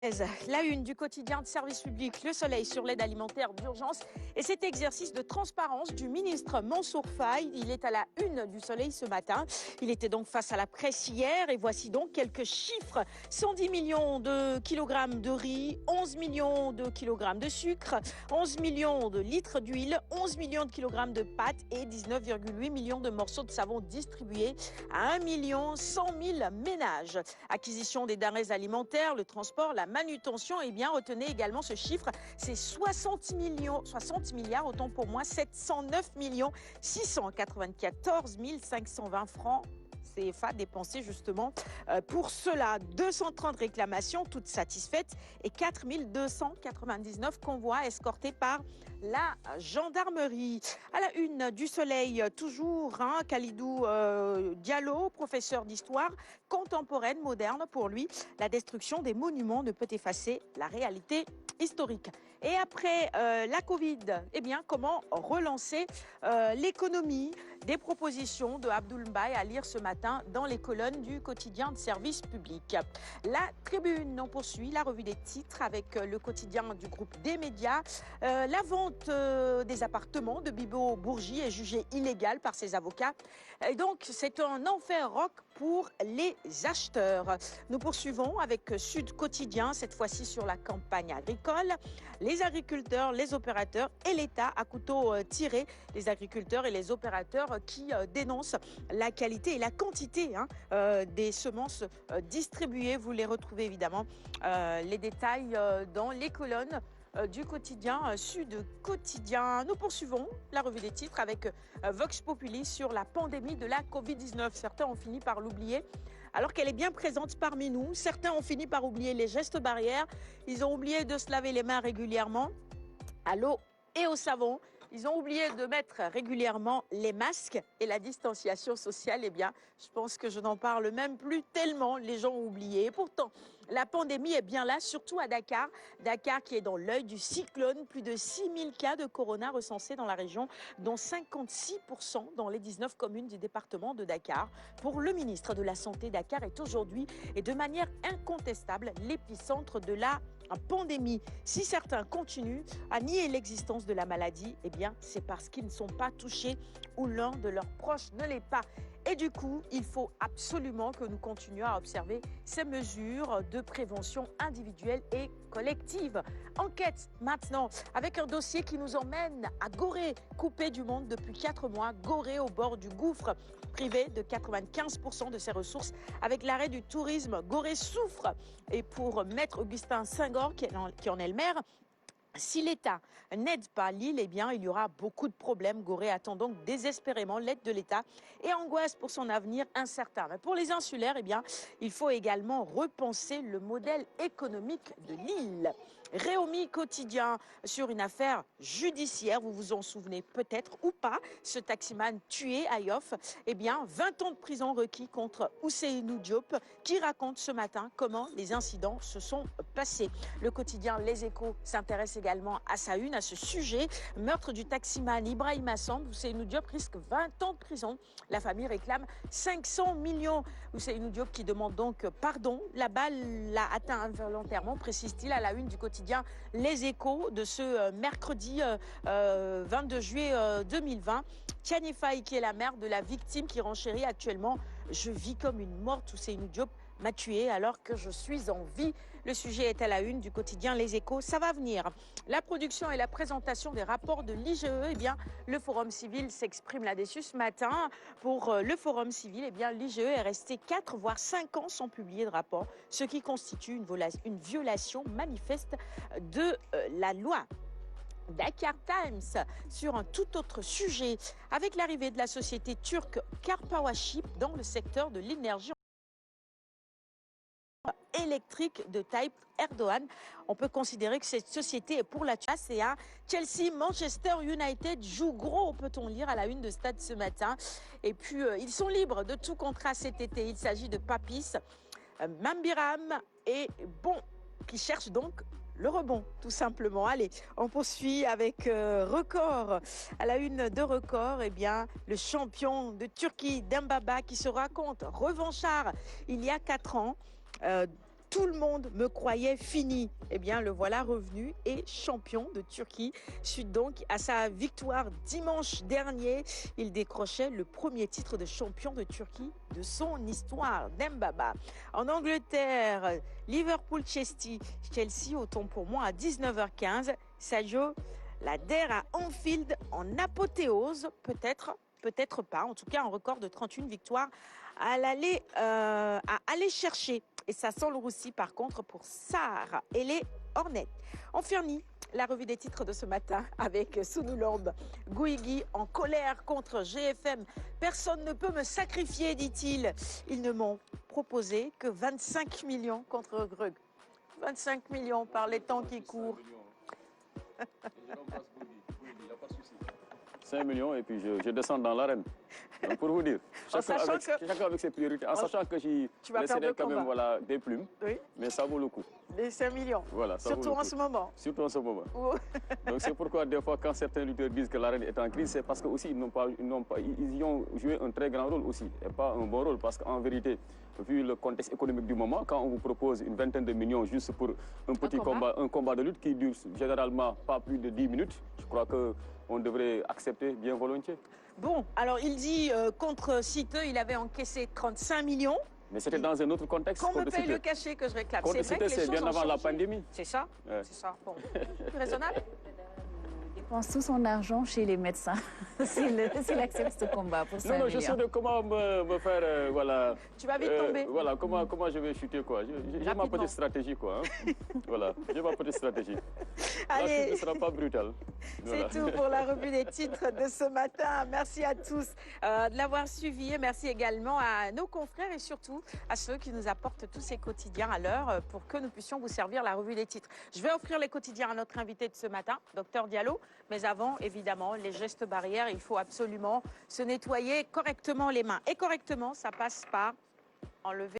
La une du quotidien de service public, Le Soleil sur l'aide alimentaire d'urgence et cet exercice de transparence du ministre Mansour Faye. Il est à la une du Soleil ce matin. Il était donc face à la presse hier et voici donc quelques chiffres. 110 millions de kilogrammes de riz, 11 millions de kilogrammes de sucre, 11 millions de litres d'huile, 11 millions de kilogrammes de pâtes et 19,8 millions de morceaux de savon distribués à 1 100 000 ménages. Acquisition des denrées alimentaires, le transport, la manutention, et bien retenez également ce chiffre, c'est 60 milliards, autant pour moi, 709 694 520 francs CFA dépensés justement pour cela. 230 réclamations, toutes satisfaites, et 4 299 convois escortés par la gendarmerie. À la une du Soleil, toujours, Khalidou Diallo, professeur d'histoire contemporaine, moderne. Pour lui, la destruction des monuments ne peut effacer la réalité historique. Et après la Covid, eh bien, comment relancer l'économie? Des propositions de Abdoul Mbaye à lire ce matin dans les colonnes du quotidien de service public. La Tribune, on poursuit la revue des titres avec le quotidien du groupe des médias. La vente des appartements de Bibo Bourgi est jugée illégale par ses avocats. Et donc, c'est un enfer rock pour les acheteurs. Nous poursuivons avec Sud Quotidien, cette fois-ci sur la campagne agricole. Les agriculteurs, les opérateurs et l'État à couteau tiré. Les agriculteurs et les opérateurs qui dénoncent la qualité et la quantité des semences distribuées. Vous les retrouvez évidemment les détails dans les colonnes du quotidien Sud Quotidien. Nous poursuivons la revue des titres avec Vox Populi sur la pandémie de la Covid-19. Certains ont fini par l'oublier alors qu'elle est bien présente parmi nous. Certains ont fini par oublier les gestes barrières. Ils ont oublié de se laver les mains régulièrement à l'eau et au savon. Ils ont oublié de mettre régulièrement les masques et la distanciation sociale. Eh bien, je pense que je n'en parle même plus tellement les gens ont oublié. Et pourtant, la pandémie est bien là, surtout à Dakar. Dakar qui est dans l'œil du cyclone. Plus de 6000 cas de corona recensés dans la région, dont 56% dans les 19 communes du département de Dakar. Pour le ministre de la Santé, Dakar est aujourd'hui et de manière incontestable l'épicentre de la pandémie. Si certains continuent à nier l'existence de la maladie, eh bien, c'est parce qu'ils ne sont pas touchés ou l'un de leurs proches ne l'est pas. Et du coup, il faut absolument que nous continuions à observer ces mesures de prévention individuelle et collective. Enquête maintenant avec un dossier qui nous emmène à Gorée, coupé du monde depuis 4 mois. Gorée au bord du gouffre, privé de 95% de ses ressources avec l'arrêt du tourisme. Gorée souffre. Et pour Maître Augustin Senghor, qui en est le maire, si l'État n'aide pas l'île, eh bien, il y aura beaucoup de problèmes. Gorée attend donc désespérément l'aide de l'État et angoisse pour son avenir incertain. Mais pour les insulaires, eh bien, il faut également repenser le modèle économique de l'île. Réumi quotidien sur une affaire judiciaire, vous vous en souvenez peut-être ou pas, ce taximan tué à Yoff, eh bien 20 ans de prison requis contre Ousseynou Diop qui raconte ce matin comment les incidents se sont passés. Le quotidien Les Échos s'intéresse également à sa une, à ce sujet. Meurtre du taximan Ibrahima Samb, Ousseynou Diop risque 20 ans de prison. La famille réclame 500 millions. Ousseynou Diop qui demande donc pardon. La balle l'a atteint involontairement, précise-t-il à la une du quotidien Les Échos de ce mercredi 22 juillet 2020. Tiani Faye, qui est la mère de la victime, qui renchérit actuellement. Je vis comme une morte. Ousseynou Diop m'a tué alors que je suis en vie. Le sujet est à la une du quotidien Les Échos. Ça va venir. La production et la présentation des rapports de l'IGE, eh bien, le Forum civil s'exprime là-dessus ce matin. Pour le Forum civil, eh bien, l'IGE est resté 4 voire 5 ans sans publier de rapport, ce qui constitue une violation manifeste de la loi. Dakar Times sur un tout autre sujet avec l'arrivée de la société turque Karpawaship dans le secteur de l'énergie électrique de Tayyip Erdogan. On peut considérer que cette société est pour la chasse et à Chelsea, Manchester United joue gros, peut-on lire à la une de Stade ce matin. Et puis, ils sont libres de tout contrat cet été. Il s'agit de Papis, Mambiram et Bon, qui cherchent donc le rebond, tout simplement. Allez, on poursuit avec Record. À la une de Record, eh bien, le champion de Turquie, Dembaba, qui se raconte revanchard il y a 4 ans. Tout le monde me croyait fini. Eh bien, le voilà revenu et champion de Turquie. Suite donc à sa victoire dimanche dernier, il décrochait le premier titre de champion de Turquie de son histoire. Dembaba. En Angleterre, Liverpool-Chelsea, autant pour moi à 19h15. Sadio, la DER à Anfield en apothéose, peut-être pas. En tout cas, un record de 31 victoires à aller chercher. Et ça sent le roussi par contre pour Sarr et les Hornets. On finit la revue des titres de ce matin avec Sunulombe Gouigui en colère contre GFM. Personne ne peut me sacrifier, dit-il. Ils ne m'ont proposé que 25 millions contre Grug. 25 millions par les temps qui courent. 5 millions et puis je descends dans l'arène. Pour vous dire, chacun avec ses priorités, en sachant que j'y laisserai quand même voilà, des plumes, oui. Mais ça vaut le coup. Les 5 millions, voilà, ça surtout vaut le en coup. ce moment. Surtout en ce moment. Donc c'est pourquoi des fois quand certains lutteurs disent que l'arène est en crise, c'est parce qu'ils y ont joué un très grand rôle aussi, et pas un bon rôle, parce qu'en vérité, vu le contexte économique du moment, quand on vous propose une vingtaine de millions juste pour un petit combat de lutte qui dure généralement pas plus de 10 minutes, je crois qu'on devrait accepter bien volontiers. Bon, alors il dit contre Citeux, il avait encaissé 35 millions. Mais c'était dans un autre contexte. Qu'on me paye le cachet que je réclame. C'est vrai que les choses bien avant la pandémie. C'est ça, ouais. C'est ça. Bon, plus raisonnable. Il dépense tout son argent chez les médecins s'il accepte ce combat pour 5 millions. Non, je sais de comment me faire, voilà... Tu vas vite tomber. Voilà, comment je vais chuter, quoi. J'ai ma petite stratégie, quoi. Hein. Voilà, j'ai ma petite stratégie. Allez. La chute ne sera pas brutale. Voilà. C'est tout pour la revue des titres de ce matin. Merci à tous de l'avoir suivi et merci également à nos confrères et surtout à ceux qui nous apportent tous ces quotidiens à l'heure pour que nous puissions vous servir la revue des titres. Je vais offrir les quotidiens à notre invité de ce matin, Dr Diallo. Mais avant, évidemment, les gestes barrières, il faut absolument se nettoyer correctement les mains. Et correctement, ça passe par enlever